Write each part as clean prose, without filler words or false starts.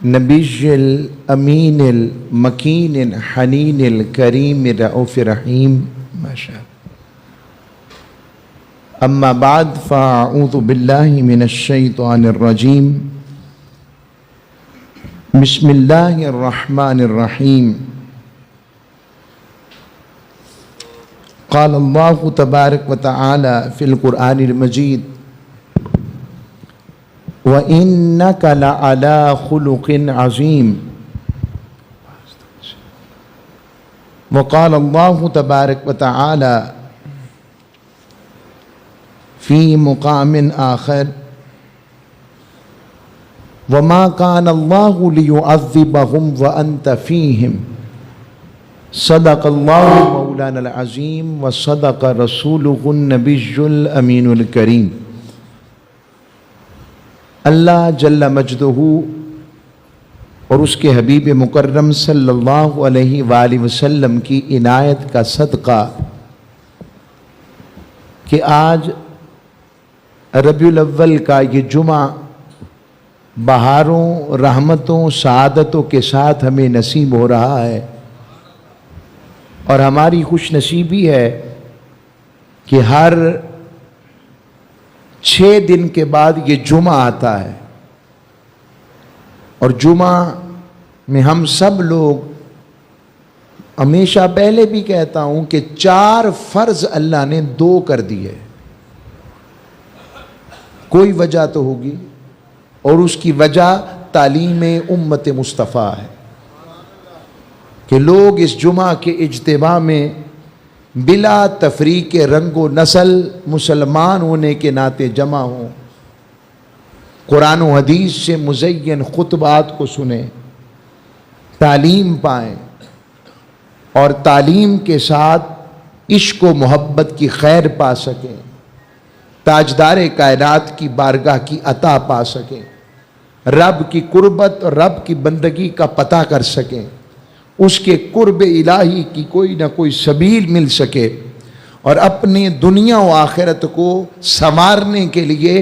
نبی الامین المکین الحنین الکریم الرؤوف الرحیم ماشاء اللہ. اما بعد فاعوذ باللہ من الشیطان الرجیم. بسم اللہ الرحمن الرحیم. قال اللہ تبارک و تعالی فی القرآن المجید وَإِنَّكَ لَعَلَىٰ خُلُقٍ عَظِيمٍ. وقال اللہ تبارک و تعالی فی مقام آخر وَمَا كَانَ اللَّهُ لِيُعَذِّبَهُمْ وَأَنْتَ فِيهِمْ صدق اللہ مولانا العظیم وصدق رسولہ النبی الامین الکریم. اللہ جل مجدہ اور اس کے حبیب مکرم صلی اللہ علیہ وآلہ وسلم کی عنایت کا صدقہ کہ آج ربیع الاول کا یہ جمعہ بہاروں، رحمتوں، سعادتوں کے ساتھ ہمیں نصیب ہو رہا ہے، اور ہماری خوش نصیبی ہے کہ ہر 6 دن کے بعد یہ جمعہ آتا ہے، اور جمعہ میں ہم سب لوگ، ہمیشہ پہلے بھی کہتا ہوں کہ 4 فرض اللہ نے 2 کر دیے. کوئی وجہ تو ہوگی، اور اس کی وجہ تعلیم امت مصطفیٰ ہے کہ لوگ اس جمعہ کے اجتماع میں بلا تفریق رنگ و نسل مسلمان ہونے کے ناطے جمع ہوں، قرآن و حدیث سے مزین خطبات کو سنیں، تعلیم پائیں، اور تعلیم کے ساتھ عشق و محبت کی خیر پا سکیں، تاجدار کائنات کی بارگاہ کی عطا پا سکیں، رب کی قربت اور رب کی بندگی کا پتہ کر سکیں، اس کے قرب الہی کی کوئی نہ کوئی سبیل مل سکے، اور اپنے دنیا و آخرت کو سنوارنے کے لیے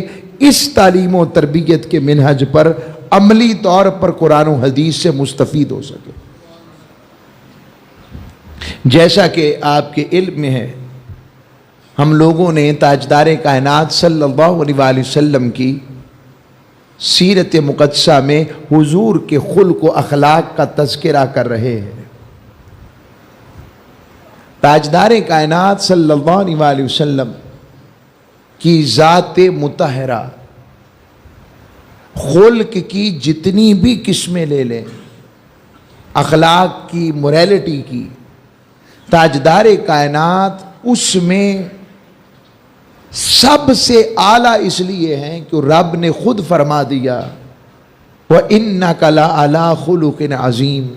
اس تعلیم و تربیت کے منہج پر عملی طور پر قرآن و حدیث سے مستفید ہو سکے. جیسا کہ آپ کے علم میں ہے، ہم لوگوں نے تاجدار کائنات صلی اللہ علیہ وآلہ وسلم کی سیرت مقدسہ میں حضور کے خلق و اخلاق کا تذکرہ کر رہے ہیں. تاجدار کائنات صلی اللہ علیہ وآلہ وسلم کی ذات مطہرہ، خلق کی جتنی بھی قسمیں لے لیں، اخلاق کی، موریلٹی کی، تاجدار کائنات اس میں سب سے اعلیٰ اس لیے ہیں کہ رب نے خود فرما دیا وَإِنَّكَ لَعَلَىٰ خُلُقٍ عَظِيمٍ.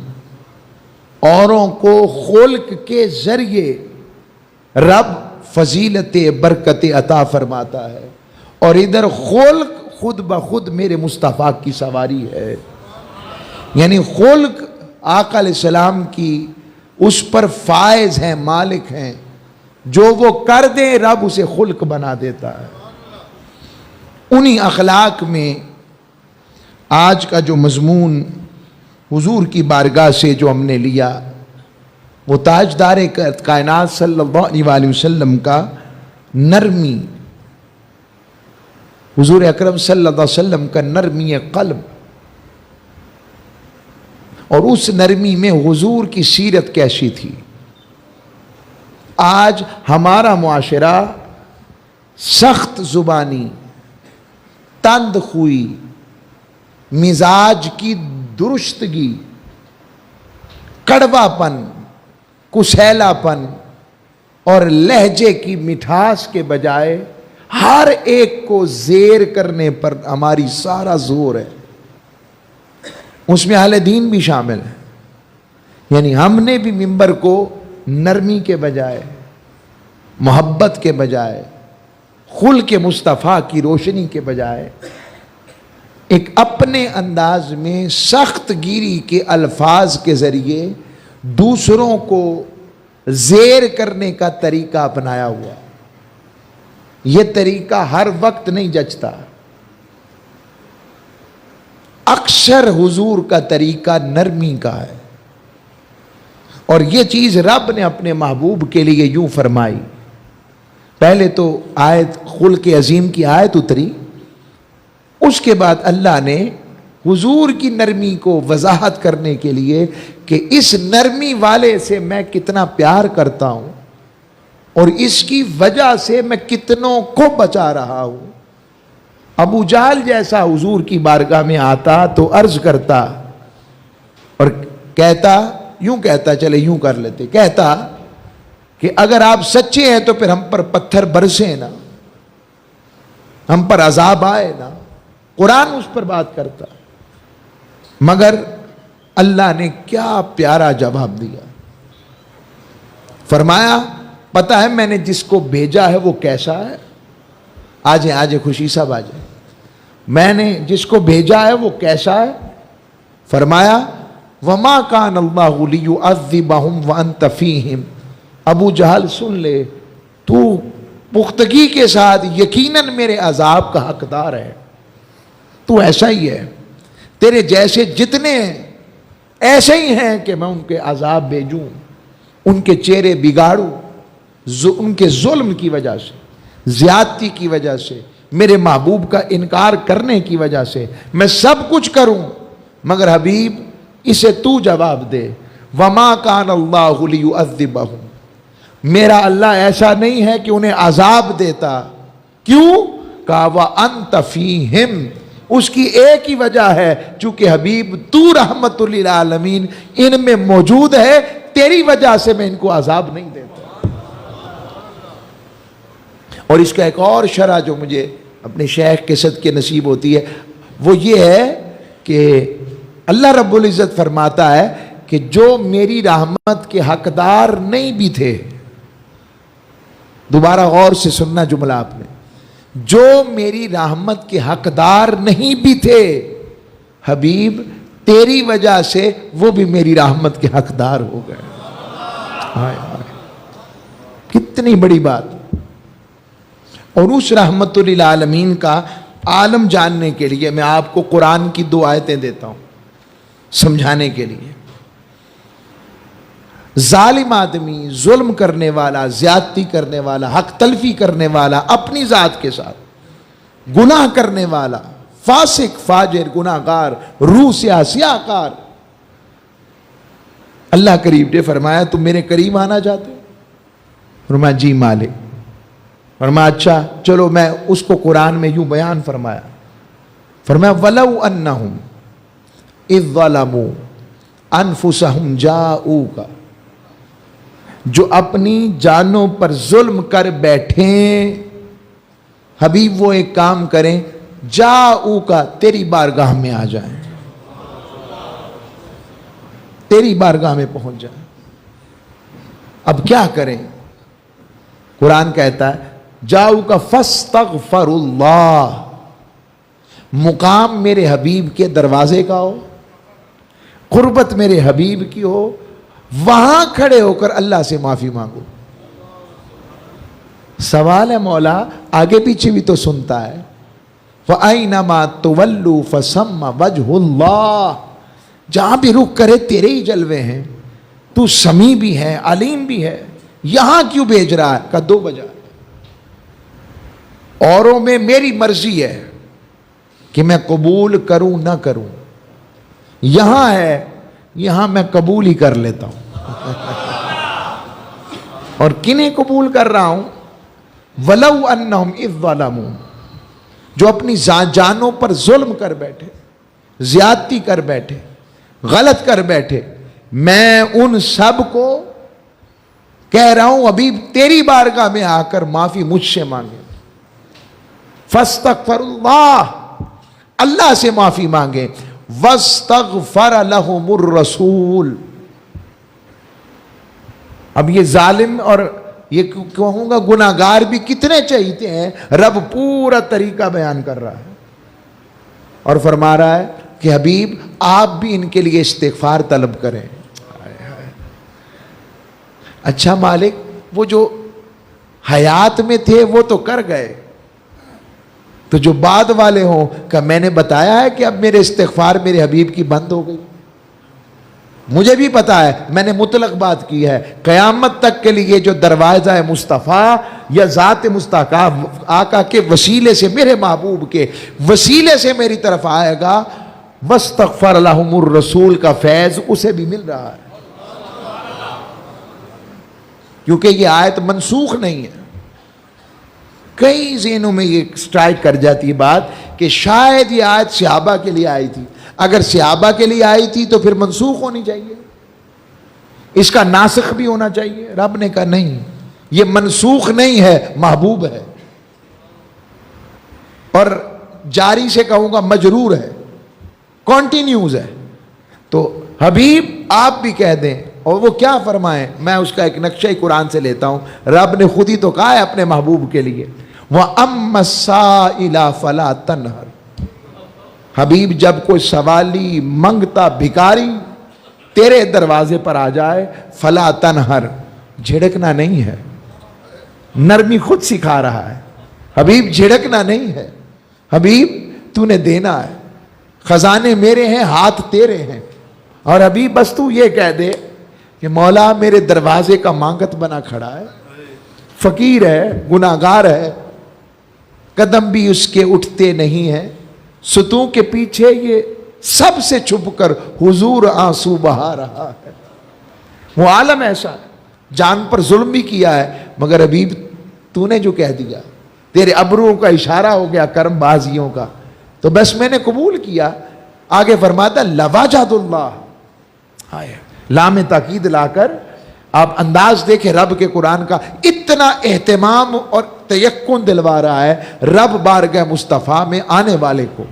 اوروں کو خلق کے ذریعے رب فضیلت برکت عطا فرماتا ہے، اور ادھر خلق خود بخود میرے مصطفیٰ کی سواری ہے. یعنی خلق آقا علیہ السلام کی اس پر فائز ہیں، مالک ہیں، جو وہ کر دے رب اسے خلق بنا دیتا ہے. انہی اخلاق میں آج کا جو مضمون حضور کی بارگاہ سے جو ہم نے لیا، وہ تاجدار کائنات صلی اللہ علیہ وآلہ وسلم کا نرمی، حضور اکرم صلی اللہ علیہ وسلم کا نرمی قلب، اور اس نرمی میں حضور کی سیرت کیسی تھی. آج ہمارا معاشرہ سخت زبانی، تند خوئی، مزاج کی درستگی، کڑوا پن، کسیلا پن اور لہجے کی مٹھاس کے بجائے ہر ایک کو زیر کرنے پر ہماری سارا زور ہے. اس میں اہل دین بھی شامل ہے. یعنی ہم نے بھی منبر کو نرمی کے بجائے، محبت کے بجائے، خلق مصطفیٰ کی روشنی کے بجائے ایک اپنے انداز میں سخت گیری کے الفاظ کے ذریعے دوسروں کو زیر کرنے کا طریقہ اپنایا ہوا. یہ طریقہ ہر وقت نہیں جچتا. اکثر حضور کا طریقہ نرمی کا ہے، اور یہ چیز رب نے اپنے محبوب کے لیے یوں فرمائی. پہلے تو آیت خلق عظیم کی آیت اتری، اس کے بعد اللہ نے حضور کی نرمی کو وضاحت کرنے کے لیے کہ اس نرمی والے سے میں کتنا پیار کرتا ہوں اور اس کی وجہ سے میں کتنوں کو بچا رہا ہوں. ابو جہل جیسا حضور کی بارگاہ میں آتا تو عرض کرتا اور کہتا، یوں کہتا، چلے یوں کر لیتے، کہتا کہ اگر آپ سچے ہیں تو پھر ہم پر پتھر برسیں نا، ہم پر عذاب آئے نا. قرآن اس پر بات کرتا، مگر اللہ نے کیا پیارا جواب دیا. فرمایا پتہ ہے میں نے جس کو بھیجا ہے وہ کیسا ہے؟ آجے خوشی صاحب آجے. میں نے جس کو بھیجا ہے وہ کیسا ہے؟ فرمایا وما کان اللہ لیعذبہم وانت فیہم. ابو جہل سن لے، تو پختگی کے ساتھ یقیناً میرے عذاب کا حقدار ہے. تو ایسا ہی ہے، تیرے جیسے جتنے ایسے ہی ہیں کہ میں ان کے عذاب بھیجوں، ان کے چہرے بگاڑوں، ان کے ظلم کی وجہ سے، زیادتی کی وجہ سے، میرے محبوب کا انکار کرنے کی وجہ سے میں سب کچھ کروں، مگر حبیب اسے تو جواب دے. وما کان اللہ لیعذبہم، میرا اللہ ایسا نہیں ہے کہ انہیں عذاب دیتا. کیوں؟ کہا وانت فیہم، اس کی ایک ہی وجہ ہے، چونکہ حبیب تو رحمت للعالمین ان میں موجود ہے، تیری وجہ سے میں ان کو عذاب نہیں دیتا. اور اس کا ایک اور شرح جو مجھے اپنے شیخ کے صدقے نصیب ہوتی ہے وہ یہ ہے کہ اللہ رب العزت فرماتا ہے کہ جو میری رحمت کے حقدار نہیں بھی تھے، دوبارہ غور سے سننا جملہ آپ نے، جو میری رحمت کے حقدار نہیں بھی تھے، حبیب تیری وجہ سے وہ بھی میری رحمت کے حقدار ہو گئے. کتنی بڑی بات. اور اس رحمت للعالمین کا عالم جاننے کے لیے میں آپ کو قرآن کی 2 آیتیں دیتا ہوں سمجھانے کے لیے. ظالم آدمی، ظلم کرنے والا، زیادتی کرنے والا، حق تلفی کرنے والا، اپنی ذات کے ساتھ گناہ کرنے والا، فاسق، فاجر، گناہگار، روح سیاہ کار، اللہ قریب نے فرمایا تم میرے قریب آنا چاہتے ہو؟ فرمایا جی مالک. فرمایا اچھا چلو میں اس کو قرآن میں یوں بیان فرمایا. فرمایا وَلَوْ أَنَّهُمْ إِذْ ظَلَمُوا أَنفُسَهُمْ جَاءُوكَ، جو اپنی جانوں پر ظلم کر بیٹھیں، حبیب وہ ایک کام کریں، جاؤکا، تیری بارگاہ میں آ جائیں، تیری بارگاہ میں پہنچ جائیں. اب کیا کریں؟ قرآن کہتا ہے جاؤکا فاستغفر اللہ، مقام میرے حبیب کے دروازے کا ہو، قربت میرے حبیب کی ہو، وہاں کھڑے ہو کر اللہ سے معافی مانگو. سوال ہے مولا آگے پیچھے بھی تو سنتا ہے، وَأَيْنَمَا تُوَلُّوا فَثَمَّ وَجْهُ اللَّهِ، جہاں بھی رخ کرے تیرے ہی جلوے ہیں، تو سمیع بھی ہے، علیم بھی ہے، یہاں کیوں بھیج رہا ہے؟ کا 2 بجا. اوروں میں میری مرضی ہے کہ میں قبول کروں نہ کروں، یہاں ہے، یہاں میں قبول ہی کر لیتا ہوں. اور کنہیں قبول کر رہا ہوں؟ وَلَوْ أَنَّهُمْ إِذْ ظَلَمُوا، جو اپنی جانوں پر ظلم کر بیٹھے، زیادتی کر بیٹھے، غلط کر بیٹھے، میں ان سب کو کہہ رہا ہوں ابھی تیری بارگاہ میں آ کر معافی مجھ سے مانگے. فاستغفر اللہ، اللہ سے معافی مانگے. واستغفر لهم الرسول، اب یہ ظالم اور یہ کہوں گا گناہگار بھی کتنے چاہیتے ہیں، رب پورا طریقہ بیان کر رہا ہے اور فرما رہا ہے کہ حبیب آپ بھی ان کے لیے استغفار طلب کریں. اچھا مالک وہ جو حیات میں تھے وہ تو کر گئے، تو جو بعد والے ہوں کہ میں نے بتایا ہے کہ اب میرے استغفار میرے حبیب کی بند ہو گئی. مجھے بھی پتا ہے، میں نے مطلق بات کی ہے، قیامت تک کے لیے جو دروازہ مصطفیٰ یا ذات مصطفیٰ آقا کے وسیلے سے، میرے محبوب کے وسیلے سے میری طرف آئے گا، واستغفر لہم الرسول کا فیض اسے بھی مل رہا ہے، کیونکہ یہ آیت منسوخ نہیں ہے. کئی ذہنوں میں یہ سٹرائک کر جاتی ہے بات کہ شاید یہ آیت صحابہ کے لیے آئی تھی. اگر صحابہ کے لیے آئی تھی تو پھر منسوخ ہونی چاہیے، اس کا ناسخ بھی ہونا چاہیے. رب نے کہا نہیں، یہ منسوخ نہیں ہے، محبوب ہے، اور جاری سے کہوں گا مجرور ہے، کنٹینیوز ہے. تو حبیب آپ بھی کہہ دیں، اور وہ کیا فرمائیں، میں اس کا ایک نقشہ ہی قرآن سے لیتا ہوں. رب نے خود ہی تو کہا ہے اپنے محبوب کے لیے، وَأَمَّا السَّائِلَ فَلَا تَنْهَرْ. حبیب جب کوئی سوالی منگتا بھکاری تیرے دروازے پر آ جائے، فلا تنہر، جھڑکنا نہیں ہے. نرمی خود سکھا رہا ہے. حبیب جھڑکنا نہیں ہے، حبیب تو نے دینا ہے، خزانے میرے ہیں، ہاتھ تیرے ہیں. اور حبیب بس تو یہ کہہ دے کہ مولا میرے دروازے کا مانگت بنا کھڑا ہے، فقیر ہے، گناہگار ہے، قدم بھی اس کے اٹھتے نہیں ہیں، ستون کے پیچھے یہ سب سے چھپ کر حضور آنسو بہا رہا ہے. وہ عالم ایسا ہے، جان پر ظلم بھی کیا ہے، مگر حبیب تو نے جو کہہ دیا، تیرے ابروؤں کا اشارہ ہو گیا کرم بازیوں کا، تو بس میں نے قبول کیا. آگے فرماتا لواجد اللہ، لام تاکید لا کر آپ انداز دیکھیں رب کے قرآن کا، اتنا اہتمام اور تیقن دلوا رہا ہے رب بارگاہ مصطفیٰ میں آنے والے کو.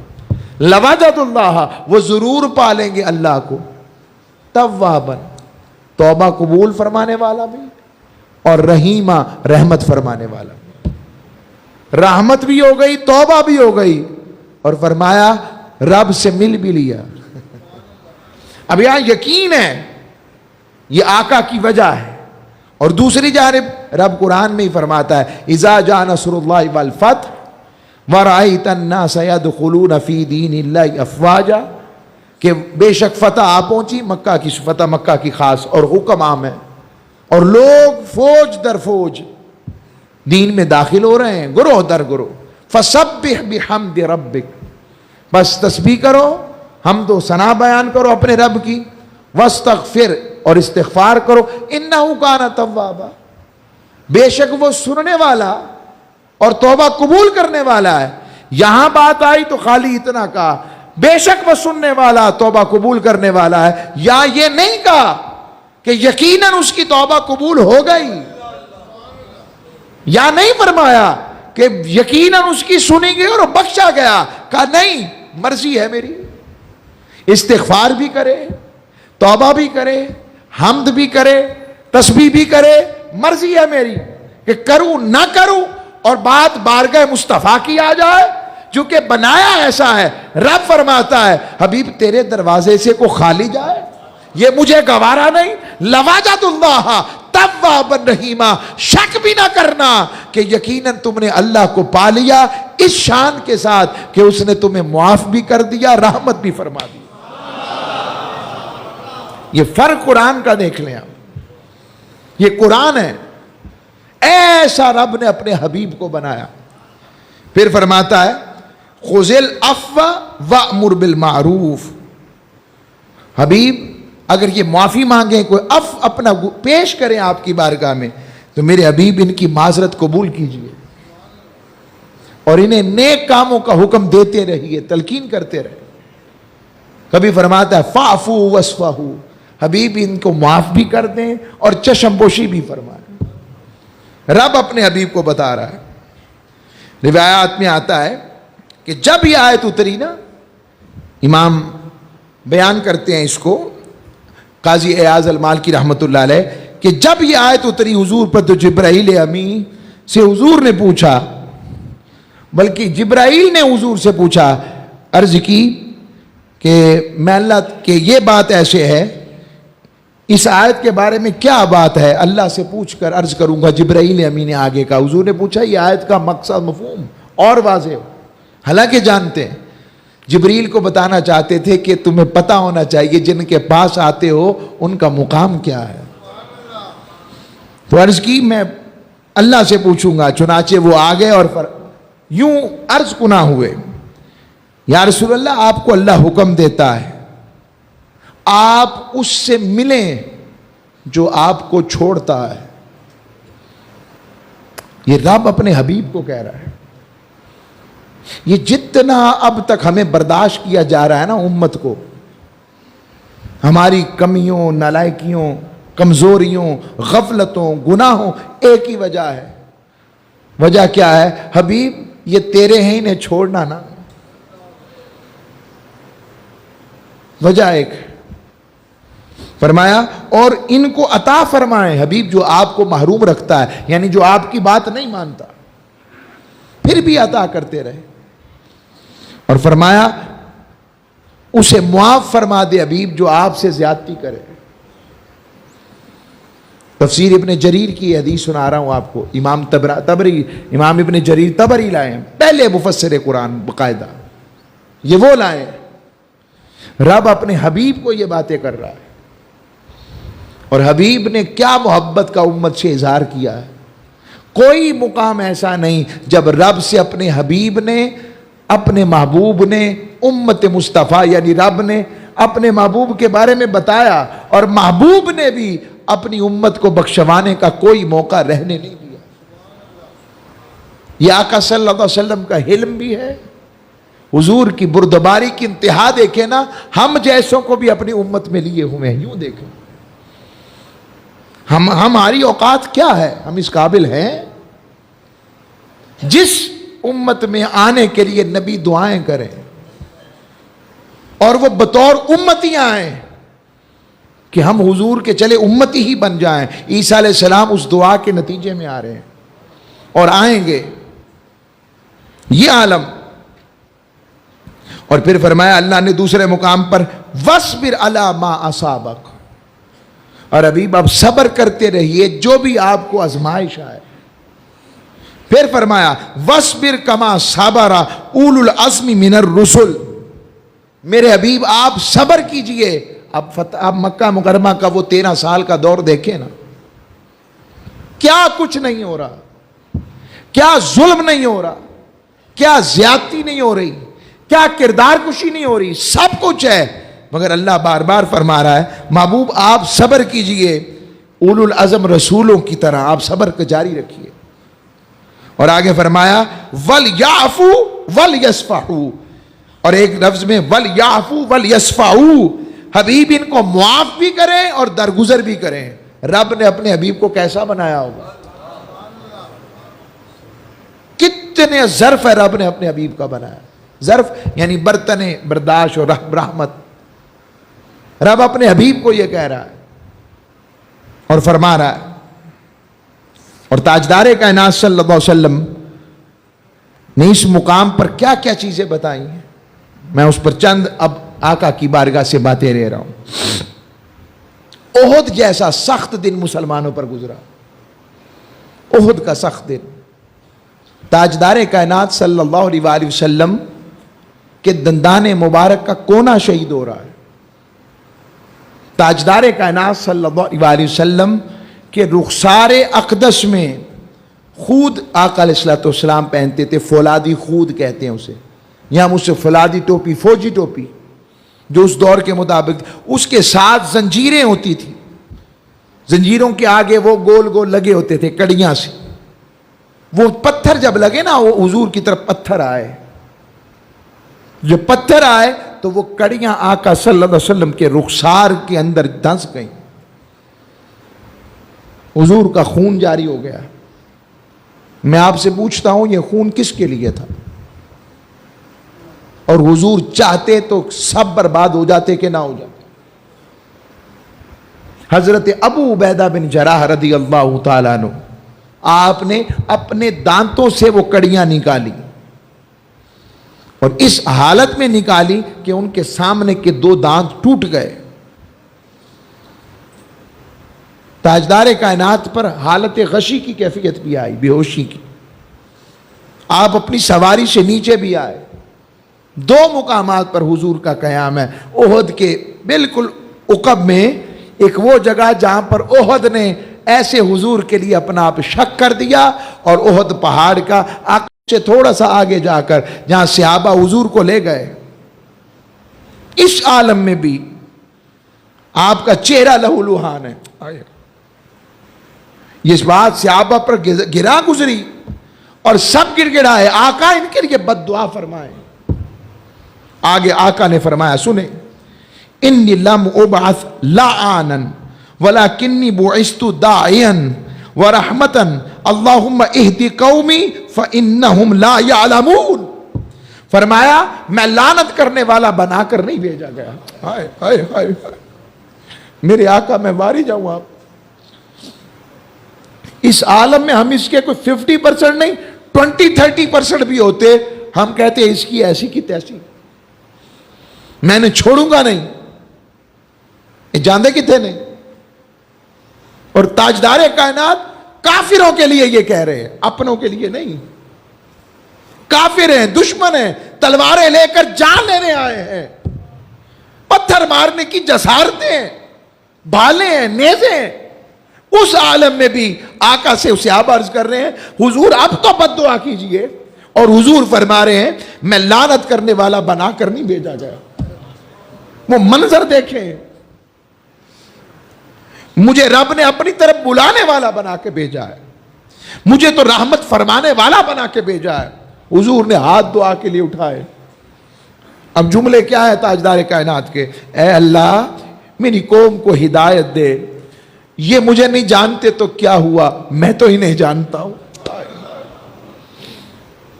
لواجد اللہ، وہ ضرور پالیں گے اللہ کو، توابا، توبہ قبول فرمانے والا بھی، اور رحیمہ، رحمت فرمانے والا بھی. رحمت بھی ہو گئی، توبہ بھی ہو گئی، اور فرمایا رب سے مل بھی لیا. اب یہاں یقین ہے یہ آقا کی وجہ ہے، اور دوسری جانب رب قرآن میں ہی فرماتا ہے اذا جاء نصر اللہ والفتح ورأیت الناس يدخلون فی دین اللہ افواجا، کہ بے شک فتح آ پہنچی، مکہ کی فتح مکہ کی خاص اور حکم عام ہے، اور لوگ فوج در فوج دین میں داخل ہو رہے ہیں، گروہ در گروہ. فسبح بحمد ربک، بس تسبیح کرو، حمد و ثنا بیان کرو اپنے رب کی، واستغفر، اور استغفار کرو، انہ کان توابا، بے شک وہ سننے والا اور توبہ قبول کرنے والا ہے. یہاں بات آئی تو خالی اتنا کہا بے شک وہ سننے والا توبہ قبول کرنے والا ہے، یا یہ نہیں کہا کہ یقیناً اس کی توبہ قبول ہو گئی، یا نہیں فرمایا کہ یقیناً اس کی سنی گئی اور بخشا گیا. کہا نہیں، مرضی ہے میری، استغفار بھی کرے، توبہ بھی کرے، حمد بھی کرے، تسبیح بھی کرے، مرضی ہے میری کہ کروں نہ کروں، اور بات بارگاہ مصطفیٰ کی آ جائے جو کہ بنایا ایسا ہے. رب فرماتا ہے حبیب تیرے دروازے سے کو خالی جائے، یہ مجھے گوارا نہیں. لواجد اللہ توابا رحیما، شک بھی نہ کرنا کہ یقیناً تم نے اللہ کو پا لیا اس شان کے ساتھ کہ اس نے تمہیں معاف بھی کر دیا، رحمت بھی فرما دی. یہ فرق قرآن کا دیکھ لیں آپ، یہ قرآن ہے، ایسا رب نے اپنے حبیب کو بنایا. پھر فرماتا ہے خذ العفو وامر بالمعروف. حبیب اگر یہ معافی مانگیں، کوئی اپنا پیش کریں آپ کی بارگاہ میں، تو میرے حبیب ان کی معذرت قبول کیجئے، اور انہیں نیک کاموں کا حکم دیتے رہیے، تلقین کرتے رہے. کبھی فرماتا ہے فاعفو واصفحوا، حبیب ان کو معاف بھی کر دیں اور چشم پوشی بھی فرمائیں. رب اپنے حبیب کو بتا رہا ہے. روایات میں آتا ہے کہ جب یہ آیت اتری نا، امام بیان کرتے ہیں اس کو، قاضی ایاز المالکی رحمۃ اللہ علیہ، کہ جب یہ آیت اتری حضور پر تو جبرائیل امین سے حضور نے پوچھا، بلکہ جبرائیل نے حضور سے پوچھا، عرض کی کہ میں اللہ کہ یہ بات ایسے ہے، اس آیت کے بارے میں کیا بات ہے، اللہ سے پوچھ کر عرض کروں گا. جبرائیل امین نے آگے کا، حضور نے پوچھا یہ آیت کا مقصد مفہوم اور واضح ہو. حالانکہ جانتے ہیں، جبریل کو بتانا چاہتے تھے کہ تمہیں پتہ ہونا چاہیے جن کے پاس آتے ہو ان کا مقام کیا ہے۔ تو عرض کی میں اللہ سے پوچھوں گا، چنانچہ وہ آگئے اور یوں عرض کنا ہوئے، یا رسول اللہ آپ کو اللہ حکم دیتا ہے آپ اس سے ملیں جو آپ کو چھوڑتا ہے۔ یہ رب اپنے حبیب کو کہہ رہا ہے۔ یہ جتنا اب تک ہمیں برداشت کیا جا رہا ہے نا امت کو، ہماری کمیوں، نالائکیوں، کمزوریوں، غفلتوں، گناہوں، ایک ہی وجہ ہے۔ وجہ کیا ہے؟ حبیب یہ تیرے ہیں، انہیں چھوڑنا نا۔ وجہ ایک ہے۔ فرمایا اور ان کو عطا فرمائیں، حبیب جو آپ کو محروم رکھتا ہے، یعنی جو آپ کی بات نہیں مانتا، پھر بھی عطا کرتے رہے۔ اور فرمایا اسے معاف فرما دے حبیب جو آپ سے زیادتی کرے۔ تفسیر ابن جریر کی حدیث سنا رہا ہوں آپ کو، امام ابن جریر طبری لائے ہیں، پہلے مفسر قرآن باقاعدہ، یہ وہ لائے۔ رب اپنے حبیب کو یہ باتیں کر رہا ہے، اور حبیب نے کیا محبت کا امت سے اظہار کیا ہے۔ کوئی مقام ایسا نہیں جب رب سے اپنے حبیب نے، اپنے محبوب نے، امت مصطفیٰ یعنی رب نے اپنے محبوب کے بارے میں بتایا، اور محبوب نے بھی اپنی امت کو بخشوانے کا کوئی موقع رہنے نہیں دیا۔ یہ آقا صلی اللہ علیہ وسلم کا حلم بھی ہے، حضور کی بردباری کی انتہا دیکھیں نا، ہم جیسوں کو بھی اپنی امت میں لیے ہوئے ہیں۔ یوں دیکھیں ہماری اوقات کیا ہے، ہم اس قابل ہیں؟ جس امت میں آنے کے لیے نبی دعائیں کریں اور وہ بطور امتی آئیں کہ ہم حضور کے چلے امتی ہی بن جائیں۔ عیسیٰ علیہ السلام اس دعا کے نتیجے میں آ رہے ہیں اور آئیں گے، یہ عالم۔ اور پھر فرمایا اللہ نے دوسرے مقام پر وَاصْبِرْ عَلَىٰ مَا أَصَابَكَ، اور حبیب آپ صبر کرتے رہیے جو بھی آپ کو آزمائش آئے۔ پھر فرمایا وَاصْبِرْ كَمَا صَبَرَ أُولُو الْعَزْمِ مِنَ الرُّسُلِ، میرے حبیب آپ صبر کیجئے۔ اب مکہ مکرمہ کا وہ 13 سال کا دور دیکھیں نا، کیا کچھ نہیں ہو رہا، کیا ظلم نہیں ہو رہا، کیا زیادتی نہیں ہو رہی، کیا کردار کشی نہیں ہو رہی، سب کچھ ہے، مگر اللہ بار بار فرما رہا ہے محبوب آپ صبر کیجئے، اولو العزم رسولوں کی طرح آپ صبر کو جاری رکھیے۔ اور آگے فرمایا وَلْيَعْفُوا وَلْيَصْفَحُوا، اور ایک لفظ میں وَلْيَعْفُوا وَلْيَصْفَحُوا، حبیب ان کو معاف بھی کریں اور درگزر بھی کریں۔ رب نے اپنے حبیب کو کیسا بنایا ہوگا، کتنے ظرف ہے رب نے اپنے حبیب کا بنایا۔ ظرف یعنی برتن برداشت اور رحمت۔ رب اپنے حبیب کو یہ کہہ رہا ہے اور فرما رہا ہے۔ اور تاجدار کائنات صلی اللہ علیہ وسلم نے اس مقام پر کیا کیا چیزیں بتائی ہیں، میں اس پر چند اب آقا کی بارگاہ سے باتیں لے رہا ہوں۔ احد جیسا سخت دن مسلمانوں پر گزرا، احد کا سخت دن، تاجدار کائنات صلی اللہ علیہ وآلہ وسلم کے دندان مبارک کا کونا شہید ہو رہا ہے۔ تاجدار کائنات صلی اللہ علیہ وآلہ وسلم کے رخسار اقدس میں خود آقا علیہ السلام پہنتے تھے، فولادی خود کہتے ہیں اسے، یہاں ہم اسے فولادی ٹوپی، فوجی ٹوپی جو اس دور کے مطابق، اس کے ساتھ زنجیریں ہوتی تھی، زنجیروں کے آگے وہ گول گول لگے ہوتے تھے کڑیاں سے، وہ پتھر جب لگے نا، وہ حضور کی طرف پتھر آئے، جو پتھر آئے تو وہ کڑیاں آقا صلی اللہ علیہ وسلم کے رخسار کے اندر دھنس گئیں، حضور کا خون جاری ہو گیا۔ میں آپ سے پوچھتا ہوں یہ خون کس کے لیے تھا؟ اور حضور چاہتے تو سب برباد ہو جاتے کہ نہ ہو جاتے۔ حضرت ابو عبیدہ بن جراح رضی اللہ تعالیٰ عنہ، آپ نے اپنے دانتوں سے وہ کڑیاں نکالی، اور اس حالت میں نکالی کہ ان کے سامنے کے 2 دانت ٹوٹ گئے۔ تاجدار کائنات پر حالت غشی کی کیفیت بھی آئی، بے ہوشی کی، آپ اپنی سواری سے نیچے بھی آئے، دو مقامات پر حضور کا قیام ہے. احد کے بالکل عقب میں ایک وہ جگہ جہاں پر احد نے ایسے حضور کے لیے اپنا آپ شک کر دیا, اور احد پہاڑ کا سے تھوڑا سا آگے جا کر جہاں صحابہ حضور کو لے گئے. اس عالم میں بھی آپ کا چہرہ لہو لہان ہے. یہ بات صحابہ پر گرا گزری اور سب گر گڑائے. آقا ان کے لیے بد دعا فرمائے. آگے آقا نے فرمایا, سنیں, انی لم ابعث لعانا ولکنی بعثت داعیا ورحمتا اللہم اہدی قومی فانہم لا یعلمون. فرمایا میں لعنت کرنے والا بنا کر نہیں بھیجا گیا. ہائے ہائے ہائے میرے آقا, میں واری جاؤں. آپ اس عالم میں ہم اس کے کوئی 50% نہیں 20-30% بھی ہوتے, ہم کہتے اس کی ایسی کی تیسی, میں نے چھوڑوں گا نہیں. یہ جاندے کتنے نہیں. اور تاجدار کائنات کافروں کے لیے یہ کہہ رہے ہیں, اپنوں کے لیے نہیں. کافر ہیں, دشمن ہیں, تلواریں لے کر جان لینے آئے ہیں, پتھر مارنے کی جسارتیں, بھالے ہیں, نیزے ہیں. اس عالم میں بھی آقا سے اسے آپ عرض کر رہے ہیں, حضور اب تو بد دعا کیجئے. اور حضور فرما رہے ہیں میں لعنت کرنے والا بنا کر نہیں بھیجا گیا. وہ منظر دیکھیں, مجھے رب نے اپنی طرف بلانے والا بنا کے بھیجا ہے, مجھے تو رحمت فرمانے والا بنا کے بھیجا ہے. حضور نے ہاتھ دعا کے لیے اٹھائے. اب جملے کیا ہے تاجدار کائنات کے, اے اللہ میری قوم کو ہدایت دے, یہ مجھے نہیں جانتے تو کیا ہوا, میں تو ہی نہیں جانتا ہوں.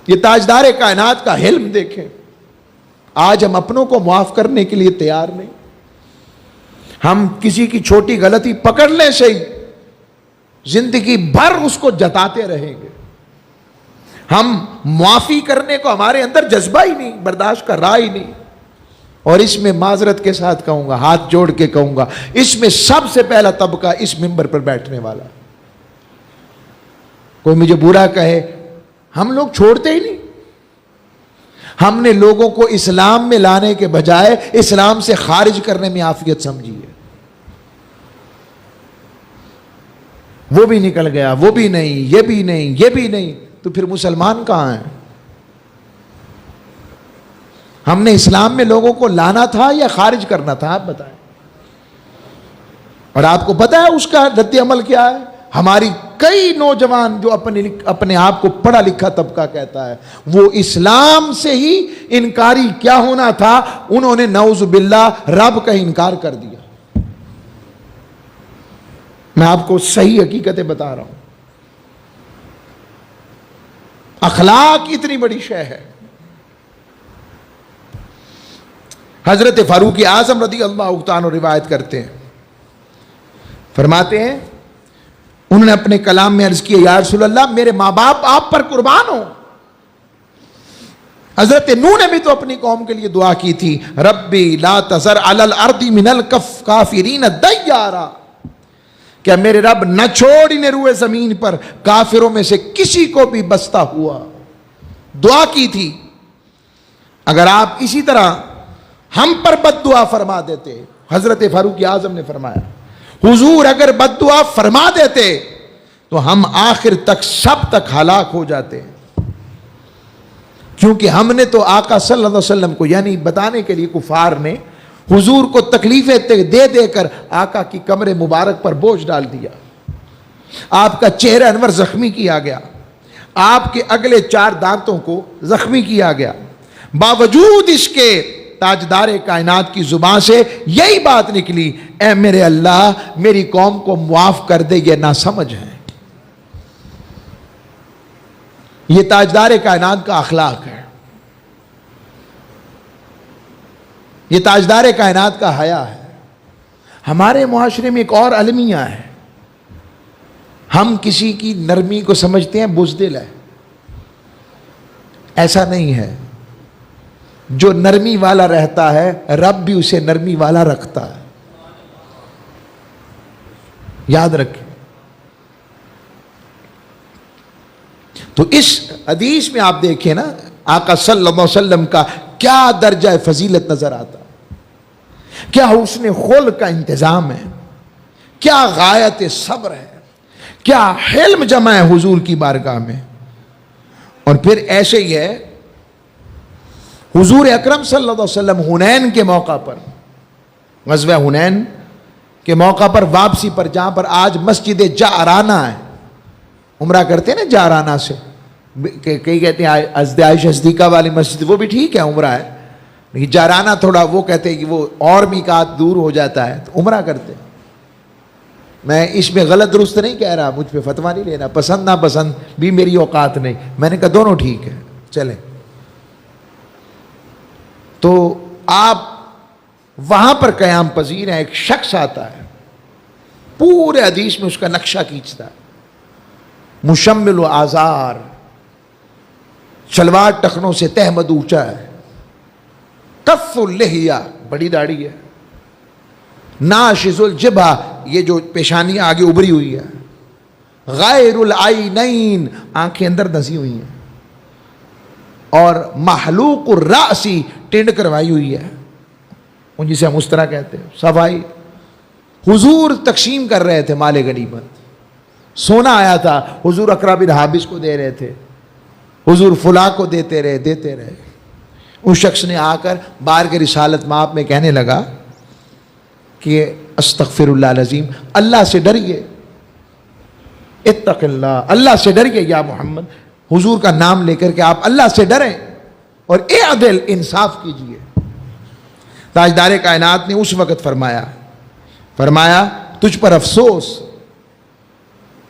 یہ تاجدار کائنات کا حلم دیکھیں. آج ہم اپنوں کو معاف کرنے کے لیے تیار نہیں. ہم کسی کی چھوٹی غلطی پکڑ لیں صحیح, زندگی بھر اس کو جتاتے رہیں گے. ہم معافی کرنے کو ہمارے اندر جذبہ ہی نہیں, برداشت کا راہ ہی نہیں. اور اس میں معذرت کے ساتھ کہوں گا, ہاتھ جوڑ کے کہوں گا, اس میں سب سے پہلا طبقہ اس ممبر پر بیٹھنے والا. کوئی مجھے برا کہے, ہم لوگ چھوڑتے ہی نہیں. ہم نے لوگوں کو اسلام میں لانے کے بجائے اسلام سے خارج کرنے میں عافیت سمجھی ہے. وہ بھی نکل گیا, وہ بھی نہیں, یہ بھی نہیں, یہ بھی نہیں, تو پھر مسلمان کہاں ہیں؟ ہم نے اسلام میں لوگوں کو لانا تھا یا خارج کرنا تھا, آپ بتائیں. اور آپ کو پتا ہے اس کا رد عمل کیا ہے؟ ہماری کئی نوجوان جو اپنے آپ کو پڑھا لکھا طبقہ کہتا ہے, وہ اسلام سے ہی انکاری کیا ہونا تھا, انہوں نے نعوذ باللہ رب کا انکار کر دیا. میں آپ کو صحیح حقیقتیں بتا رہا ہوں. اخلاق اتنی بڑی شے ہے. حضرت فاروق اعظم رضی اللہ عنہ روایت کرتے ہیں, فرماتے ہیں انہوں نے اپنے کلام میں عرض کیا, یا رسول اللہ میرے ماں باپ آپ پر قربان ہوں. حضرت نوح نے بھی تو اپنی قوم کے لیے دعا کی تھی, ربی لا تذر علی الارض من الکافرین دیارا, کہ میرے رب نہ چھوڑ انہیں روئے زمین پر کافروں میں سے کسی کو بھی بستا ہوا. دعا کی تھی. اگر آپ اسی طرح ہم پر بد دعا فرما دیتے, حضرت فاروق اعظم نے فرمایا حضور اگر بد دعا فرما دیتے تو ہم آخر تک سب تک ہلاک ہو جاتے. کیونکہ ہم نے تو آقا صلی اللہ علیہ وسلم کو, یعنی بتانے کے لیے کفار نے حضور کو تکلیفیں دے دے کر آقا کی کمر مبارک پر بوجھ ڈال دیا. آپ کا چہرہ انور زخمی کیا گیا, آپ کے اگلے 4 دانتوں کو زخمی کیا گیا. باوجود اس کے تاجدار کائنات کی زبان سے یہی بات نکلی, اے میرے اللہ میری قوم کو معاف کر دے, یہ ناسمجھ ہیں. یہ تاجدار کائنات کا اخلاق ہے, یہ تاجدار کائنات کا حیا ہے. ہمارے معاشرے میں ایک اور المیہ ہے, ہم کسی کی نرمی کو سمجھتے ہیں بزدل ہے. ایسا نہیں ہے. جو نرمی والا رہتا ہے رب بھی اسے نرمی والا رکھتا ہے. یاد رکھیں. تو اس حدیث میں آپ دیکھیں نا, آقا صلی اللہ علیہ وسلم کا کیا درجہ فضیلت نظر آتا، کیا حسن خلق کا انتظام ہے، کیا غایت صبر ہے، کیا حلم جمع ہے حضور کی بارگاہ میں۔ اور پھر ایسے ہی ہے، حضور اکرم صلی اللہ علیہ وسلم حنین کے موقع پر، غزوہ حنین کے موقع پر واپسی پر، جہاں پر آج مسجد جعرانہ ہے، عمرہ کرتے ہیں نا جعرانہ سے، کئی کہتے ہیں حضرت عائشہ صدیقہ والی مسجد، وہ بھی ٹھیک ہے عمرہ ہے، لیکن جعرانہ تھوڑا وہ کہتے ہیں کہ وہ اور میقات دور ہو جاتا ہے، تو عمرہ کرتے ہیں۔ میں اس میں غلط درست نہیں کہہ رہا، مجھ پہ فتویٰ نہیں لینا، پسند نہ پسند بھی میری اوقات نہیں، میں نے کہا دونوں ٹھیک ہے چلیں۔ تو آپ وہاں پر قیام پذیر ہیں، ایک شخص آتا ہے، پورے حدیث میں اس کا نقشہ کھینچتا ہے، مشمل و آزار، شلوار ٹخنوں سے تہمد اونچا ہے، کف اللحیہ، بڑی داڑھی ہے، ناشز الجبہ، یہ جو پیشانی آگے ابری ہوئی ہے، غیر العینین، آنکھیں اندر دھسی ہوئی ہیں، اور محلوق الرأسی، ٹینڈ کروائی ہوئی ہے، ان جسے ہم اس طرح کہتے ہیں، صفائی۔ حضور تقسیم کر رہے تھے مال غنیمت، سونا آیا تھا، حضور اقرا بن حابس کو دے رہے تھے، حضور فلاں کو دیتے رہے۔ اس شخص نے آ کر بارگاہ رسالت مآب میں کہنے لگا کہ استغفر اللہ العظیم، اللہ سے ڈریے، اتق اللہ، اللہ سے ڈریے یا محمد، حضور کا نام لے کر کے آپ اللہ سے ڈریں اور اعدل، انصاف کیجئے۔ تاجدار کائنات نے اس وقت فرمایا تجھ پر افسوس،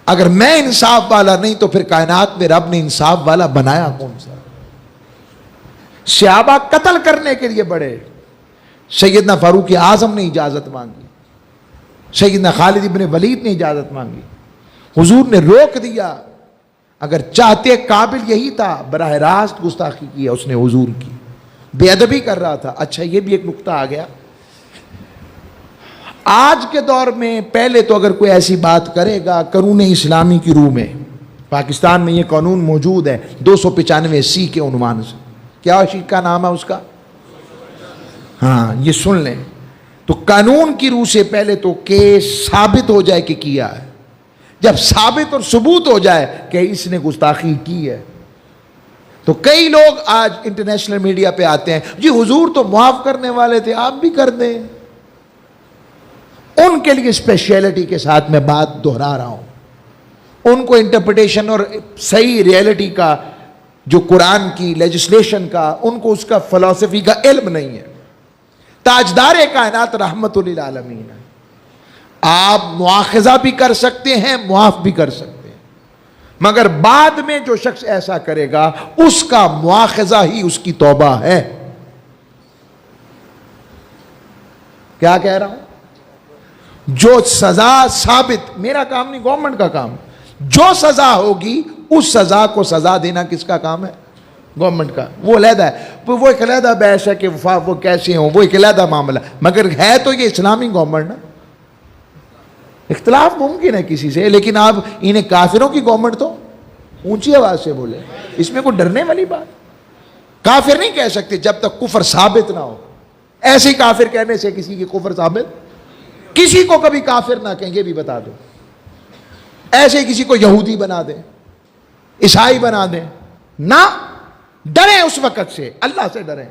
اگر میں انصاف والا نہیں تو پھر کائنات میں رب نے انصاف والا بنایا کون سا؟ صحابہ قتل کرنے کے لیے بڑے، سیدنا فاروق اعظم نے اجازت مانگی، سیدنا خالد ابن ولید نے اجازت مانگی، حضور نے روک دیا۔ اگر چاہتے قابل یہی تھا، براہ راست گستاخی کیا اس نے حضور کی، بے ادبی کر رہا تھا۔ اچھا یہ بھی ایک نقطہ آ گیا، آج کے دور میں پہلے تو اگر کوئی ایسی بات کرے گا قانون اسلامی کی روح میں، پاکستان میں یہ قانون موجود ہے 295C کے عنوان سے، کیا شیخ کا نام ہے اس کا؟ ہاں یہ سن لیں، تو قانون کی روح سے پہلے تو کیس ثابت ہو جائے کہ کیا ہے، جب ثابت اور ثبوت ہو جائے کہ اس نے گستاخی کی ہے، تو کئی لوگ آج انٹرنیشنل میڈیا پہ آتے ہیں، جی حضور تو معاف کرنے والے تھے، آپ بھی کر دیں۔ ان کے لیے اسپیشلٹی کے ساتھ میں بات دہرا رہا ہوں، ان کو انٹرپریٹیشن اور صحیح ریئلٹی کا، جو قرآن کی لیجسلیشن کا، ان کو اس کا فلسفی کا علم نہیں ہے۔ تاجدار کائنات رحمت للعالمین ہے، آپ مواخذہ بھی کر سکتے ہیں، معاف بھی کر سکتے ہیں، مگر بعد میں جو شخص ایسا کرے گا اس کا مواخذہ ہی اس کی توبہ ہے۔ کیا کہہ رہا ہوں؟ جو سزا ثابت، میرا کام نہیں، گورنمنٹ کا کام، جو سزا ہوگی اس سزا کو سزا دینا کس کا کام ہے؟ گورنمنٹ کا۔ وہ علیحدہ ہے، وہ ایک علیحدہ بحث ہے کہ وہ کیسے ہوں، وہ ایک علیحدہ معاملہ، مگر ہے تو یہ اسلامی گورنمنٹ نا۔ اختلاف ممکن ہے کسی سے، لیکن آپ انہیں کافروں کی گورنمنٹ تو اونچی آواز سے بولے، اس میں کوئی ڈرنے والی بات؟ کافر نہیں کہہ سکتے جب تک کفر ثابت نہ ہو، ایسے ہی کافر کہنے سے کسی کی کفر ثابت؟ کسی کو کبھی کافر نہ کہیں، یہ بھی بتا دو، ایسے ہی کسی کو یہودی بنا دیں، عیسائی بنا دیں، نہ، ڈریں اس وقت سے، اللہ سے ڈریں۔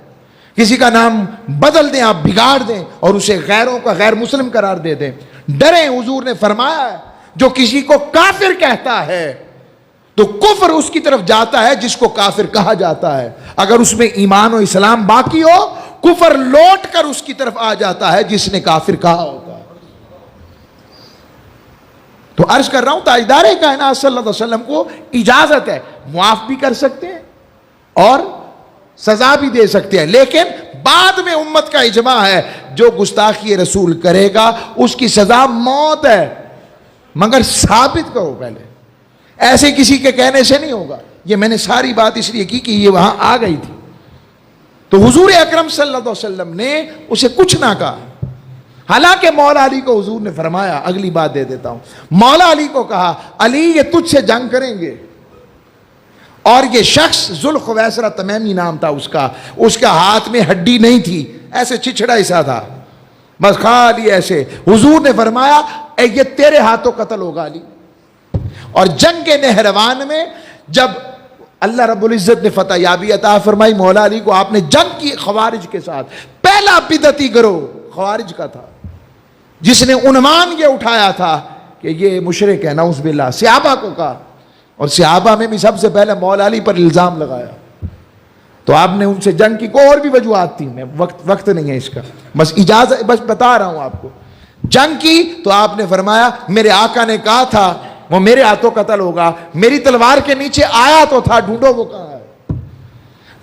کسی کا نام بدل دیں، آپ بگاڑ دیں اور اسے غیروں کا غیر مسلم قرار دے دیں، ڈریں۔ حضور نے فرمایا ہے جو کسی کو کافر کہتا ہے تو کفر اس کی طرف جاتا ہے جس کو کافر کہا جاتا ہے، اگر اس میں ایمان و اسلام باقی ہو، کفر لوٹ کر اس کی طرف آ جاتا ہے جس نے کافر کہا ہوتا ہے۔ تو عرض کر رہا ہوں تاجدار کائنات صلی اللہ علیہ وسلم کو اجازت ہے، معاف بھی کر سکتے ہیں اور سزا بھی دے سکتے ہیں، لیکن بعد میں امت کا اجماع ہے جو گستاخی رسول کرے گا اس کی سزا موت ہے، مگر ثابت کرو پہلے، ایسے کسی کے کہنے سے نہیں ہوگا۔ یہ میں نے ساری بات اس لیے کی کہ یہ وہاں آ گئی تھی، تو حضور اکرم صلی اللہ علیہ وسلم نے اسے کچھ نہ کہا، حالانکہ مولا علی کو حضور نے فرمایا، اگلی بات دے دیتا ہوں، مولا علی کو کہا علی یہ تجھ سے جنگ کریں گے اور یہ شخص ذوالخویسرہ تمیمی نام تھا اس کا ہاتھ میں ہڈی نہیں تھی، ایسے چچڑا ایسا تھا، بس خالی ایسے. حضور نے فرمایا اے یہ تیرے ہاتھوں قتل ہوگا علی. اور جنگ نہروان میں جب اللہ رب العزت نے فتح یابی عطا فرمائی مولا علی کو، آپ نے جنگ کی خوارج کے ساتھ. پہلا بدعتی گروہ خوارج کا تھا جس نے عنوان یہ اٹھایا تھا کہ یہ مشرک ہے، نعوذ باللہ. صحابہ کو کہا، اور صحابہ میں بھی سب سے پہلے مولا علی پر الزام لگایا. تو آپ نے ان سے جنگ کی، کو اور بھی وجوہات تھی، میں وقت نہیں ہے اس کا، بس اجازت، بس بتا رہا ہوں آپ کو. جنگ کی تو آپ نے فرمایا میرے آقا نے کہا تھا وہ میرے ہاتھوں قتل ہوگا، میری تلوار کے نیچے آیا تو تھا، ڈھونڈو وہ کہاں ہے.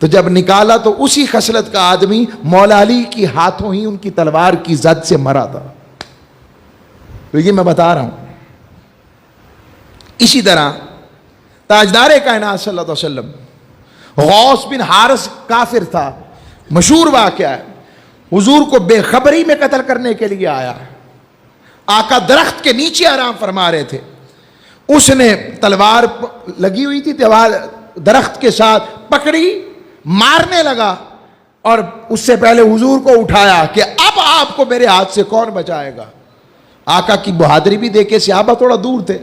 تو جب نکالا تو اسی خصلت کا آدمی مولا علی کی ہاتھوں ہی ان کی تلوار کی زد سے مرا تھا. تو یہ میں بتا رہا ہوں. اسی طرح تاجدار کائنات صلی اللہ علیہ وسلم غوث بن حارث کافر تھا، مشہور واقعہ ہے. حضور کو بے خبری میں قتل کرنے کے لیے آیا. آقا درخت کے نیچے آرام فرما رہے تھے، اس نے تلوار لگی ہوئی تھی درخت کے ساتھ، پکڑی، مارنے لگا، اور اس سے پہلے حضور کو اٹھایا کہ اب آپ کو میرے ہاتھ سے کون بچائے گا. آقا کی بہادری بھی دیکھے، صحابہ تھوڑا دور تھے.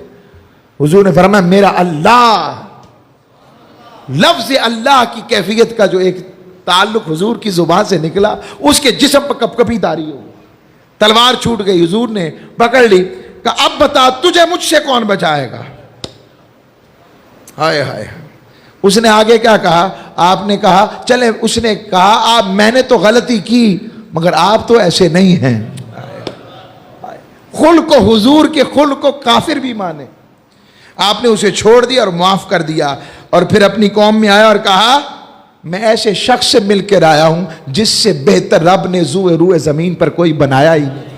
حضور نے فرمایا میرا اللہ. لفظ اللہ کی کیفیت کا جو ایک تعلق حضور کی زبان سے نکلا، اس کے جسم پر کپ کپی تاری ہو، تلوار چھوٹ گئی. حضور نے پکڑ لی، کہا اب بتا تجھے مجھ سے کون بچائے گا. ہائے ہائے. اس نے آگے کیا کہا؟ آپ نے کہا چلے، اس نے کہا آپ، میں نے تو غلطی کی مگر آپ تو ایسے نہیں ہیں. خلق کو، حضور کے خلق کو کافر بھی مانے. آپ نے اسے چھوڑ دیا اور معاف کر دیا، اور پھر اپنی قوم میں آیا اور کہا میں ایسے شخص سے مل کر آیا ہوں جس سے بہتر رب نے روئے زمین پر کوئی بنایا ہی نہیں.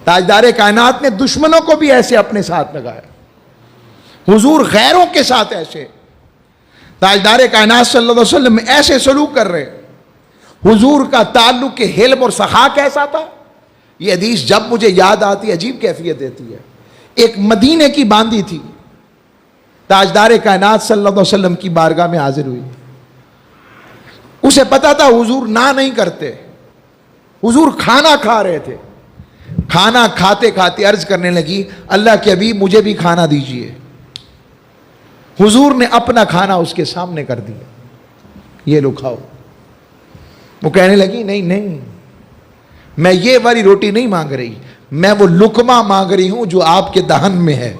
تاجدار کائنات نے دشمنوں کو بھی ایسے اپنے ساتھ لگایا، حضور غیروں کے ساتھ ایسے. تاجدار کائنات صلی اللہ علیہ وسلم ایسے سلوک کر رہے. حضور کا تعلق حلم اور سخا کیسا تھا؟ یہ حدیث جب مجھے یاد آتی عجیب کیفیت دیتی ہے. ایک مدینے کی باندی تھی، تاجدار کائنات صلی اللہ علیہ وسلم کی بارگاہ میں حاضر ہوئی. اسے پتا تھا حضور نہ نہیں کرتے. حضور کھانا کھا رہے تھے، کھانا کھاتے کھاتے عرض کرنے لگی اللہ کے حبیب مجھے بھی کھانا دیجئے. حضور نے اپنا کھانا اس کے سامنے کر دیا، یہ لو کھاؤ. وہ کہنے لگی نہیں، میں یہ والی روٹی نہیں مانگ رہی، میں وہ لقمہ مانگ رہی ہوں جو آپ کے دہن میں ہے.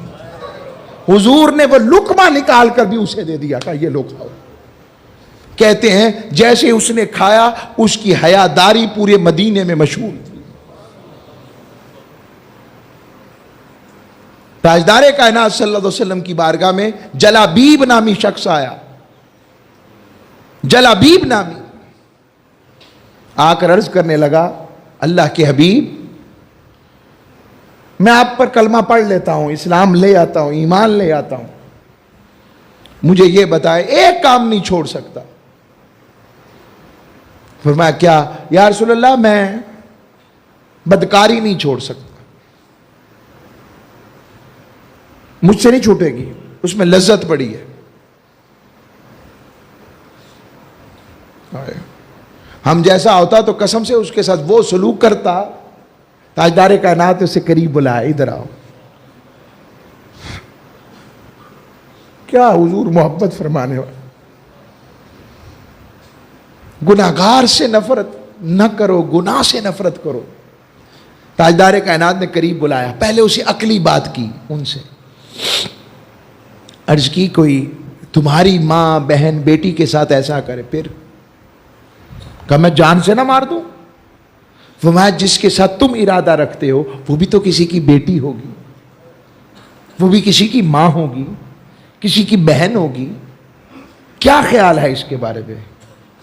حضور نے وہ لقمہ نکال کر بھی اسے دے دیا، کہا یہ لو کھاؤ. کہتے ہیں جیسے اس نے کھایا اس کی حیاداری پورے مدینے میں مشہور تھی. تاجدار کائنات صلی اللہ علیہ وسلم کی بارگاہ میں جلابیب نامی شخص آیا. جلابیب نامی آ کر عرض کرنے لگا اللہ کے حبیب میں آپ پر کلمہ پڑھ لیتا ہوں، اسلام لے آتا ہوں، ایمان لے آتا ہوں، مجھے یہ بتائے ایک کام نہیں چھوڑ سکتا. فرمایا کیا؟ یا رسول اللہ میں بدکاری نہیں چھوڑ سکتا، مجھ سے نہیں چھوٹے گی، اس میں لذت بڑی ہے. ہم جیسا ہوتا تو قسم سے اس کے ساتھ وہ سلوک کرتا. تاجدار کائنات اسے قریب بلایا، ادھر آؤ. کیا حضور محبت فرمانے والے. گناہگار سے نفرت نہ کرو، گناہ سے نفرت کرو. تاجدار کائنات نے قریب بلایا، پہلے اسے عقلی بات کی ان سے. عرض کی کوئی تمہاری ماں بہن بیٹی کے ساتھ ایسا کرے پھر؟ کہ میں جان سے نہ مار دوں؟ فرمایا جس کے ساتھ تم ارادہ رکھتے ہو وہ بھی تو کسی کی بیٹی ہوگی، وہ بھی کسی کی ماں ہوگی، کسی کی بہن ہوگی. کیا خیال ہے اس کے بارے میں؟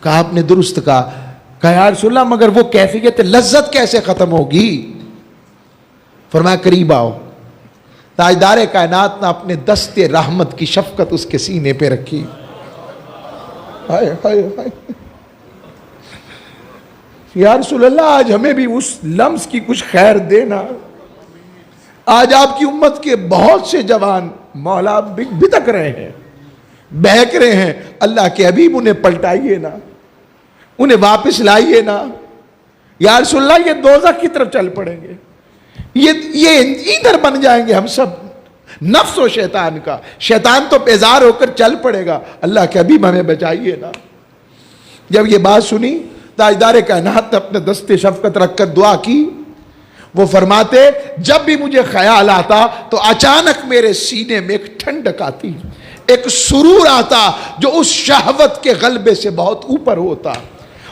کہا آپ نے درست کہا یا رسول اللہ مگر وہ کیفیت لذت کیسے ختم ہوگی؟ فرمایا قریب آؤ. تاجدار کائنات نے اپنے دست رحمت کی شفقت اس کے سینے پہ رکھی. ہائے ہائے ہائے. یا رسول اللہ آج ہمیں بھی اس لمس کی کچھ خیر دینا. آج آپ کی امت کے بہت سے جوان مولا بھٹک رہے ہیں، بہک رہے ہیں، اللہ کے حبیب انہیں پلٹائیے نا، انہیں واپس لائیے نا، یا رسول اللہ یہ دوزخ کی طرف چل پڑیں گے، یہ ادھر بن جائیں گے ہم سب، نفس و شیطان کا، شیطان تو بیزار ہو کر چل پڑے گا، اللہ کے حبیب ہمیں بچائیے نا۔ جب یہ بات سنی تاجدار کائنات نے اپنے دست شفقت رکھ کر دعا کی، وہ فرماتے جب بھی مجھے خیال آتا تو اچانک میرے سینے میں ایک ٹھنڈک آتی، ایک سرور آتا جو اس شہوت کے غلبے سے بہت اوپر ہوتا،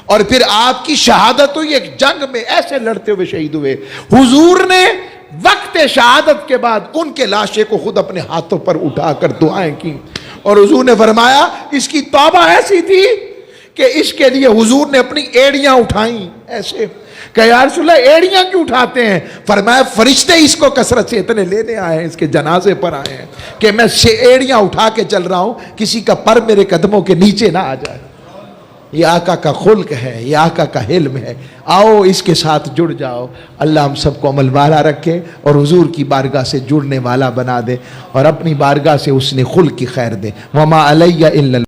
اور پھر آپ کی شہادت ہوئی، ایک جنگ میں ایسے لڑتے ہوئے شہید ہوئے۔ حضور نے وقت شہادت کے بعد ان کے لاشے کو خود اپنے ہاتھوں پر اٹھا کر دعائیں کی، اور حضور نے فرمایا اس کی توبہ ایسی تھی کہ اس کے لیے حضور نے اپنی ایڑیاں اٹھائیں ایسے کہ یا رسول اللہ ایڑیاں کیوں اٹھاتے ہیں؟ فرمایا فرشتے اس کو کثرت سے اتنے لینے آئے ہیں، اس کے جنازے پر آئے ہیں کہ میں ایڑیاں اٹھا کے چل رہا ہوں، کسی کا پر میرے قدموں کے نیچے نہ آ جائے۔ یہ آقا کا خلق ہے، یہ آقا کا حلم ہے، آؤ اس کے ساتھ جڑ جاؤ۔ اللہ ہم سب کو عمل والا رکھے اور حضور کی بارگاہ سے جڑنے والا بنا دے، اور اپنی بارگاہ سے اس نے خلق کی خیر دے۔ وما علیہ الا